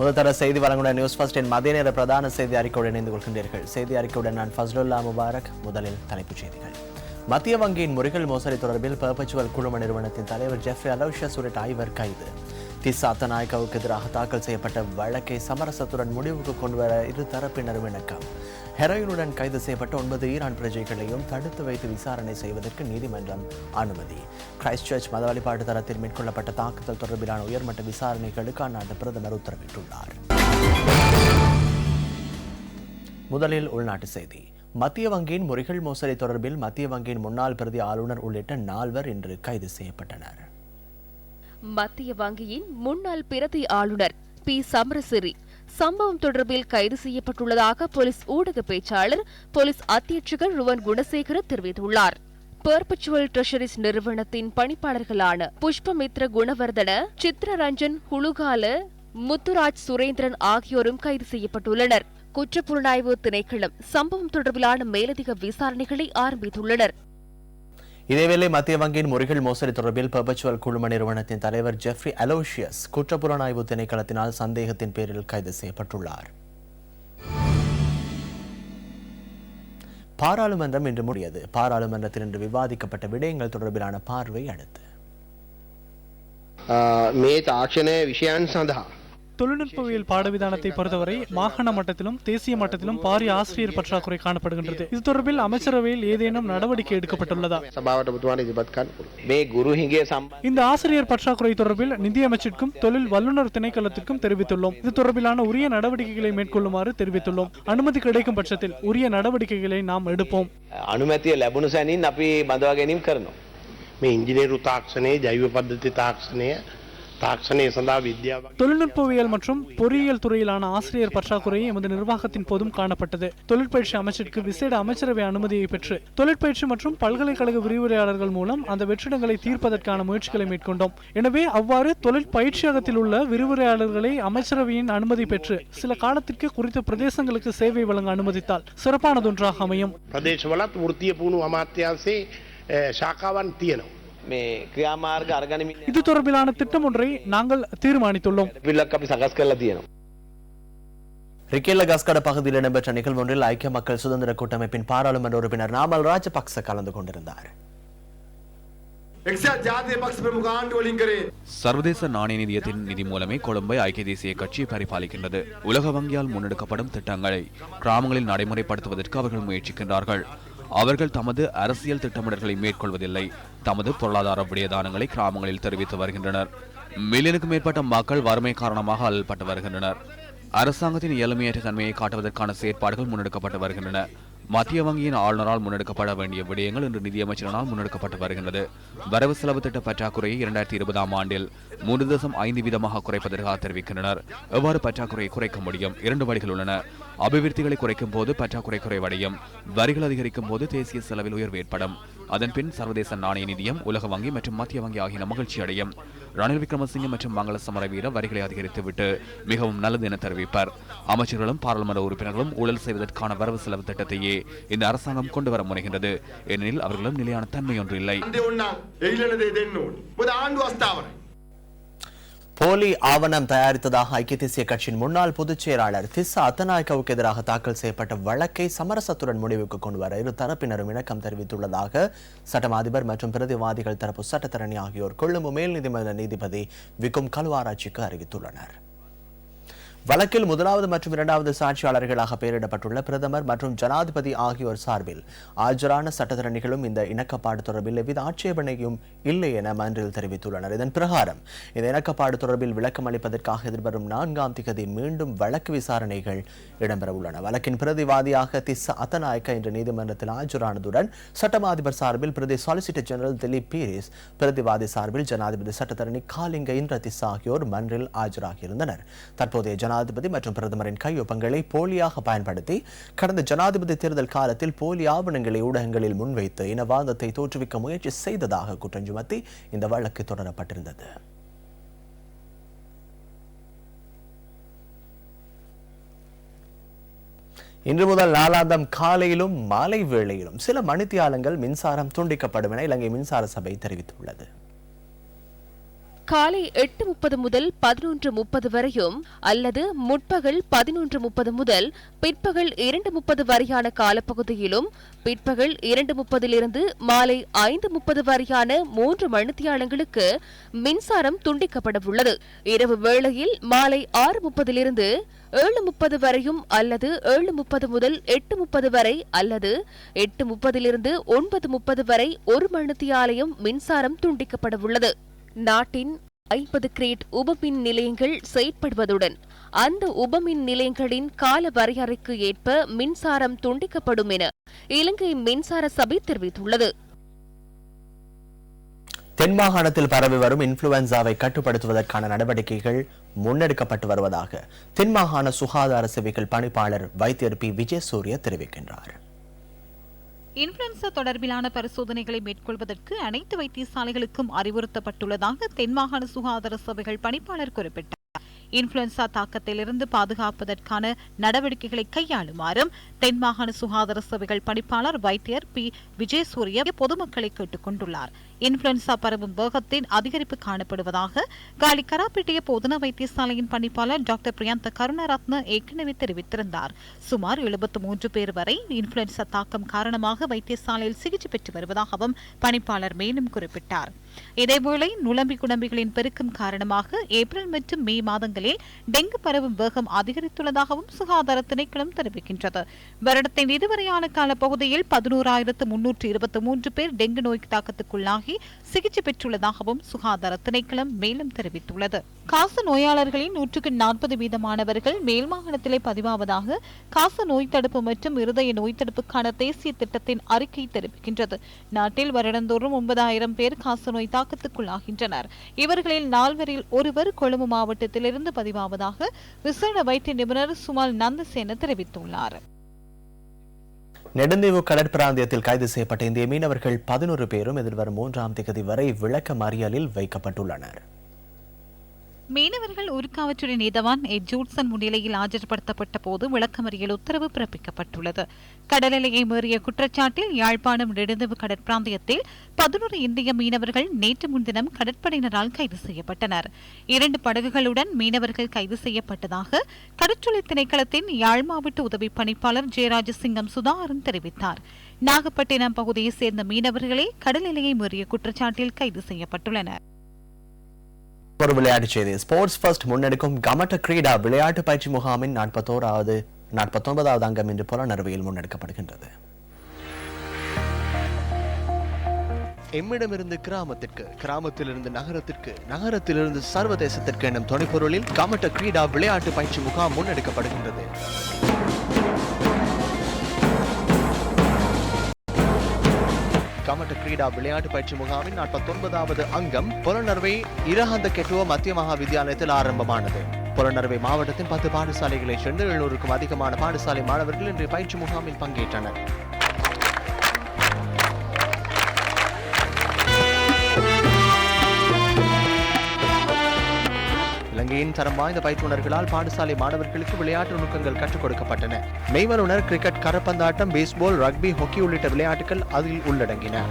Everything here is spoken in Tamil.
முதல்தர செய்தி வழங்குடன் நியூஸ் ஃபர்ஸ்டின் மதிய நேர பிரதான செய்தி அறிக்கையுடன் இணைந்து கொள்கின்றீர்கள். செய்தி அறிக்கையுடன் நான் ஃபஸ்லுல்லா முபாரக். முதலில் தலைப்புச் செய்திகள். மத்திய வங்கியின் முறைகள் மோசடி தொடர்பில் பெர்பச்சுவல் குழும நிறுவனத்தின் தலைவர் ஜெஃப்ரி அலோஷியஸ் உள்ளிட்ட 5 கைது. திஸ்ஸா அத்தநாயக்கவுக்கு எதிராக தாக்கல் செய்யப்பட்ட வழக்கை சமரசத்துடன் முடிவுக்கு கொண்டுவர இரு தரப்பினரும் இணக்கம். ஹெரோயினுடன் கைது செய்யப்பட்ட 9 ஈரான் பிரஜைகளையும் தடுத்து வைத்து விசாரணை செய்வதற்கு நீதிமன்றம் அனுமதி. கிரைஸ்ட் சர்ச் மத வழிபாட்டு தளத்தில் மேற்கொள்ளப்பட்ட தாக்குதல் தொடர்பிலான உயர்மட்ட விசாரணைகளுக்கு அந்நாட்டு பிரதமர் உத்தரவிட்டுள்ளார். முதலில் உள்நாட்டு செய்தி. மத்திய வங்கியின் முறைகள் மோசடி தொடர்பில் மத்திய வங்கியின் முன்னாள் பிரதி ஆளுநர் உள்ளிட்ட 4 இன்று கைது செய்யப்பட்டனர். மத்திய வங்கியின் முன்னாள் பிரதி ஆளுநர் பி சமரசிறி சம்பவம் தொடர்பில் கைது செய்யப்பட்டுள்ளதாக போலீஸ் ஊடக பேச்சாளர் போலீஸ் அத்தியட்சகர் ருவன் குணசேகர தெரிவித்துள்ளார். பெர்பச்சுவல் ட்ரெஷரிஸ் நிறுவனத்தின் பணிப்பாளர்களான புஷ்பமித்ர குணவர்தன, சித்ரரஞ்சன் ஹுலுகால, முத்துராஜ் சுரேந்திரன் ஆகியோரும் கைது செய்யப்பட்டுள்ளனர். குற்றப்புலனாய்வு திணைக்களம் சம்பவம் தொடர்பிலான மேலதிக விசாரணைகளை ஆரம்பித்துள்ளனர். இதேவேளை மத்திய வங்கியின் முறைகள் மோசடி தொடர்பில் பெர்பச்சுவல் குழும நிறுவனத்தின் தலைவர் ஜெஃப்ரி அலோஷியஸ் குற்றப்புலனாய்வு திணைக்களத்தினால் சந்தேகத்தின் பேரில் கைது செய்யப்பட்டுள்ளார். பாராளுமன்றம் இன்று முடியது. பாராளுமன்றத்தில் இன்று விவாதிக்கப்பட்ட விடயங்கள் தொடர்பிலான பார்வை அடுத்து. மே தாட்சண விஷயான் சந்தா தொழில்நுட்பவியல் பாடவிதானத்தை பொறுத்தவரை மாகாண மட்டத்திலும் தேசிய மட்டத்திலும் பாரிய ஆசிரியர் பற்றாக்குறை காணப்படுகின்றது. இது தொடர்பில் அமைச்சரவையில் ஏதேனும் நடவடிக்கை எடுக்கப்பட்டுள்ளதா? இந்த ஆசிரியர் பற்றாக்குறை தொடர்பில் நிதியமைச்சிற்கும் தொழில் வல்லுநர் திணைக்களத்திற்கும் தெரிவித்துள்ளோம். இது தொடர்பிலான உரிய நடவடிக்கைகளை மேற்கொள்ளுமாறு தெரிவித்துள்ளோம். அனுமதி கிடைக்கும் பட்சத்தில் உரிய நடவடிக்கைகளை நாம் எடுப்போம். அனுமதிය ලැබුණු සැනින් අපි බඳවා ගැනීම කරනවා. මේ ඉංජිනේරු තාක්ෂණයේ ජෛව පද්ධති තාක්ෂණය தொழில்நுட்பவியல் மற்றும் பொறியியல் துறையிலான ஆசிரியர் பற்றாக்குறையை எமது நிர்வாகத்தின் போதும் காணப்பட்டது. தொழிற்பயிற்சி அமைச்சிற்கு விசேட அமைச்சரவை அனுமதியை பெற்று தொழிற்பயிற்சி மற்றும் பல்கலைக்கழக விரிவுரையாளர்கள் மூலம் அந்த வெற்றிடங்களை தீர்ப்பதற்கான முயற்சிகளை மேற்கொண்டோம். எனவே அவ்வாறு தொழில் பயிற்சியகத்தில் உள்ள விரிவுரையாளர்களை அமைச்சரவையின் அனுமதி பெற்று சில காலத்திற்கு குறித்த பிரதேசங்களுக்கு சேவை வழங்க அனுமதித்தால் சிறப்பானதொன்றாக அமையும். பிரதேசவலத் වෘත්තීය පුහුණු අමාත්‍යාංශයේ ශාඛාවන් තියෙනවා. இது தொடர்பிலான திட்டம் ஒன்றை நாங்கள் தீர்மானித்துள்ளோம். ரிக்கெல்ல கஸ்கட பகுதியில் இடம்பெற்ற நிகழ்வு ஒன்றில் ஐக்கிய மக்கள் சுதந்திர கூட்டமைப்பின் பாராளுமன்ற உறுப்பினர் நாமல் ராஜபக்ச கலந்து கொண்டிருந்தார். சர்வதேச நாணய நிதியத்தின் நிதி மூலமே கொழும்பை ஐக்கிய தேசிய கட்சி பரிபாலிக்கின்றது. உலக வங்கியால் முன்னெடுக்கப்படும் திட்டங்களை கிராமங்களில் நடைமுறைப்படுத்துவதற்கு அவர்கள் முயற்சிக்கின்றார்கள். அவர்கள் தமது அரசியல் திட்டமிடல்களை மேற்கொள்வதில்லை. தமது பொருளாதார விடயதானங்களை கிராமங்களில் தெரிவித்து வருகின்றனர். மில்லியனுக்கும் மேற்பட்ட மக்கள் வறுமை காரணமாக அல்லப்பட்டு வருகின்றனர். அரசாங்கத்தின் இயலுமையற்ற தன்மையை காட்டுவதற்கான செயற்பாடுகள் முன்னெடுக்கப்பட்டு வருகின்றன. மத்திய வங்கியின் ஆளுநரால் முன்னெடுக்கப்பட வேண்டிய விடயங்கள் இன்று நிதியமைச்சரால் முன்னெடுக்கப்பட்டு வருகின்றது. வரவு செலவு திட்ட பற்றாக்குறையை 2020 ஆண்டில் 3.5% குறைப்பதற்காக தெரிவிக்கின்றனர். எவ்வாறு பற்றாக்குறையை குறைக்க முடியும்? 2 வழிகள் உள்ளன. அபிவிருத்திகளை குறைக்கும் போது பற்றாக்குறை குறைவடையும். வரிகள் அதிகரிக்கும் போது தேசிய செலவில் உயர்வு ஏற்படும். அதன்பின் சர்வதேச நாணய நிதியம், உலக வங்கி மற்றும் மத்திய வங்கி ஆகியன மகிழ்ச்சி அடையும். ரணில் விக்ரமசிங்க மற்றும் மங்கள சமரவீர வரிகளை அதிகரித்துவிட்டு மிகவும் நல்லது என தெரிவிப்பார். அமைச்சர்களும் பாராளுமன்ற உறுப்பினர்களும் ஊழல் செய்வதற்கான வரவு செலவு திட்டத்தையே இந்த அரசாங்கம் கொண்டு வர முனைகின்றது. ஏனெனில் அவர்களும் நிலையான தன்மை ஒன்று இல்லை. போலி ஆவணம் தயாரித்ததாக ஐக்கிய தேசிய கட்சியின் முன்னாள் பொதுச் செயலாளர் திஸ்ஸா அத்தநாயக்கவுக்கு எதிராக தாக்கல் செய்யப்பட்ட வழக்கை சமரசத்துடன் முடிவுக்கு கொண்டுவர இரு தரப்பினரும் இணக்கம் தெரிவித்துள்ளதாக சட்டம் அதிபர் மற்றும் பிரதிவாதிகள் தரப்பு சட்டத்தரணி ஆகியோர் கொழும்பு மேல் நீதிமன்ற நீதிபதி விக்கும் கல்வாராட்சிக்கு அறிவித்துள்ளனர். வழக்கில் முதலாவது மற்றும் 2வது சாட்சியாளர்களாக பெயரிடப்பட்டுள்ள பிரதமர் மற்றும் ஜனாதிபதி ஆகியோர் சார்பில் ஆஜரான சட்டத்தரணிகளும் இந்த இணக்கப்பாடு தொடர்பில் எவ்வித ஆட்சேபனையும் இல்லை என மன்றில் தெரிவித்துள்ளனர். இதன் பிரகாரம் இந்த இணக்கப்பாடு தொடர்பில் விளக்கம் அளிப்பதற்காக எதிர்வரும் 4ஆம் திகதி மீண்டும் வழக்கு விசாரணைகள் இடம்பெற உள்ளன. வழக்கின் பிரதிவாதியாக திஸ்ஸா அத்தநாயக்க இன்று நீதிமன்றத்தில் ஆஜரானதுடன் சட்டமாதிபர் சார்பில் பிரதி சாலிசிட்டர் ஜெனரல் திலீப் பீரிஸ், பிரதிவாதி சார்பில் ஜனாதிபதி சட்டத்தரணி காலிங்க இந்திர திஸ்ஸா ஆகியோர் மன்றில் ஆஜராகியிருந்தனர். தற்போதைய ஜனாதிபதி மற்றும் பிரதமரின் கையொப்பங்களை போலியாக பயன்படுத்தி கடந்த ஜனாதிபதி தேர்தல் காலத்தில் போலி ஆவணங்களை ஊடகங்களில் முன்வைத்து இனவாதத்தை தோற்றுவிக்க முயற்சி செய்ததாக குற்றம் சுமத்தி இந்த வழக்கு தொடரப்பட்டிருந்தது. இன்று முதல் நாளாந்தம் காலையிலும் மாலை வேளையிலும் சில மணித்தியாலங்கள் மின்சாரம் துண்டிக்கப்படும் என இலங்கை மின்சார சபை தெரிவித்துள்ளது. காலை 8:30 முதல் 11:30 வரையும் அல்லது முற்பகல் 11:30 முதல் பிற்பகல் 2:30 வரையான காலப்பகுதியிலும் பிற்பகல் 2:30 மாலை 5:30 வரையான 3 மணித்தியாலங்களுக்கு மின்சாரம் துண்டிக்கப்படவுள்ளது. இரவு வேளையில் மாலை 6:30 7:30 வரையும் அல்லது 7:30 முதல் 8:30 வரை அல்லது 8:30 9:30 வரை 1 மணித்தியாலயம் மின்சாரம் துண்டிக்கப்படவுள்ளது. நாட்டின் 50 கிரேட் உபமின் நிலையங்கள் செயற்படுவதுடன் அந்த உபமின் நிலையங்களின் கால வரையறைக்கு ஏற்ப மின்சாரம் துண்டிக்கப்படும் என இலங்கை மின்சார சபை தெரிவித்துள்ளது. தென் மாகாணத்தில் பரவி வரும் இன்ஃபுளுவன்சாவை கட்டுப்படுத்துவதற்கான நடவடிக்கைகள் முன்னெடுக்கப்பட்டு வருவதாக தென் மாகாண சுகாதார சேவைகள் பணிப்பாளர் வைத்தியர் பி விஜயசூரிய தெரிவிக்கின்றார். இன்ஃபுளுன்சா தொடர்பிலான பரிசோதனைகளை மேற்கொள்வதற்கு அனைத்து வைத்தியசாலைகளுக்கும் அறிவுறுத்தப்பட்டுள்ளதாக தென் மாகாண சுகாதார சபைகள் பணிப்பாளர் குறிப்பிட்டார். இன்ஃபுளுன்சா தாக்கத்திலிருந்து பாதுகாப்பதற்கான நடவடிக்கைகளை கையாளுமாறும் தென் மாகாண சுகாதார சபைகள் பணிப்பாளர் வைத்தியர் பி விஜயசூரிய பொதுமக்களை கேட்டுக் கொண்டுள்ளார். இன்ஃபுளுன்சா பரவும் வேகத்தின் அதிகரிப்பு காணப்படுவதாக காலி கராப்பிட்டிய போதனா வைத்தியசாலையின் பணிப்பாளர் டாக்டர் பிரியந்த கருணாரத்ன ஏற்கனவே தெரிவித்திருந்தார். சுமார் 73 பேர் வரை இன்ஃபுளுன்சா தாக்கம் காரணமாக வைத்தியசாலையில் சிகிச்சை பெற்று வருவதாகவும் பணிப்பாளர் மேலும் குறிப்பிட்டார். இதேவேளை நுளம்பி குடம்பிகளின் பெருக்கம் காரணமாக ஏப்ரல் மற்றும் மே மாதங்களில் டெங்கு பரவும் வேகம் அதிகரித்துள்ளதாகவும் சுகாதார திணைக்களம் தெரிவிக்கின்றது. வருடத்தின் இதுவரையான காலப்பகுதியில் 11,323 பேர் டெங்கு நோய் தாக்கத்துக்குள்ளாகி சிகிச்சை பெற்றுள்ளதாகவும் சுகாதார திணைக்களம் மேலும் தெரிவித்துள்ளது. காச நோயாளர்களின் 140% மேல் மாகாணத்திலே பதிவாவதாக காச நோய் தடுப்பு மற்றும் இருதய நோய் தடுப்புக்கான தேசிய திட்டத்தின் அறிக்கை தெரிவிக்கின்றது. நாட்டில் வருடந்தோறும் 9,000 பேர் காச நோய் தாக்கத்துக்குள்ளாகின்றனர். இவர்களில் 4 ஒருவர் கொழும்பு மாவட்டத்திலிருந்து பதிவாவதாக விசேட வைத்திய நிபுணர் சுமால் நந்தசேன தெரிவித்துள்ளார். நெடுந்தீவு கடற்பிராந்தியத்தில் கைது செய்யப்பட்ட இந்திய மீனவர்கள் 11 பேரும் எதிர்வரும் 3ஆம் தேதி வரை விளக்க மறியலில் வைக்கப்பட்டுள்ளனர். மீனவர்கள் ஊர்காவற்றுறை நீதவான் ஜூட்சன் முன்னிலையில் ஆஜர்படுத்தப்பட்ட போது விளக்கமறியல் உத்தரவு பிறப்பிக்கப்பட்டுள்ளது. கடல் எல்லையை மீறிய குற்றச்சாட்டில் யாழ்ப்பாணம் நெடுந்தீவு கடற்பிராந்தியத்தில் 11 இந்திய மீனவர்கள் நேற்று முன்தினம் கடற்படையினரால் கைது செய்யப்பட்டனர். 2 படகுகளுடன் மீனவர்கள் கைது செய்யப்பட்டதாக கடற்றொழில் திணைக்களத்தின் யாழ் மாவட்ட உதவி பணிப்பாளர் ஜெயராஜசிங்கம் சுதாகரன் தெரிவித்தார். நாகப்பட்டினம் பகுதியைச் சேர்ந்த மீனவர்களே கடல் எல்லையை மீறிய குற்றச்சாட்டில் கைது செய்யப்பட்டுள்ளனர். ஒரு விளையாட்டுச் செய்தி. ஸ்போர்ட்ஸ் ஃபர்ஸ்ட் முன்னெடுக்கும் கமட்ட கிரீடா விளையாட்டு பயிற்சி முகாமின் 49வது அங்கம் இன்று புலனறுவையில் முன்னெடுக்கப்படுகின்றது. எம்மிடமிருந்து கிராமத்திற்கு, கிராமத்திலிருந்து நகரத்திற்கு, நகரத்திலிருந்து சர்வதேசத்திற்கு எனும் துணைப்பொருளில் கமட்ட கிரீடா விளையாட்டு பயிற்சி முகாம் முன்னெடுக்கப்படுகின்றது. கமட்ட கிரீடா விளையாட்டு பயிற்சி முகாமின் 49வது அங்கம் புலனறுவை இரஹந்த கெட்டுவ மத்திய மகா வித்தியாலயத்தில் ஆரம்பமானது. புலனறுவை மாவட்டத்தின் 10 பாடசாலைகளைச் சேர்ந்த 700க்கும் அதிகமான பாடசாலை மாணவர்கள் இன்றைய பயிற்சி முகாமில் பங்கேற்றனர். இலங்கையின் தரம் வாய்ந்த பயிற்றுனர்களால் பாடசாலை மாணவர்களுக்கு விளையாட்டு நுணுக்கங்கள் கற்றுக் கொடுக்கப்பட்டன. மெய்வல்லுனர் கிரிக்கெட், கரப்பந்தாட்டம், பேஸ்பால், ரக்பி, ஹாக்கி உள்ளிட்ட விளையாட்டுகள் அதில் உள்ளடங்கின.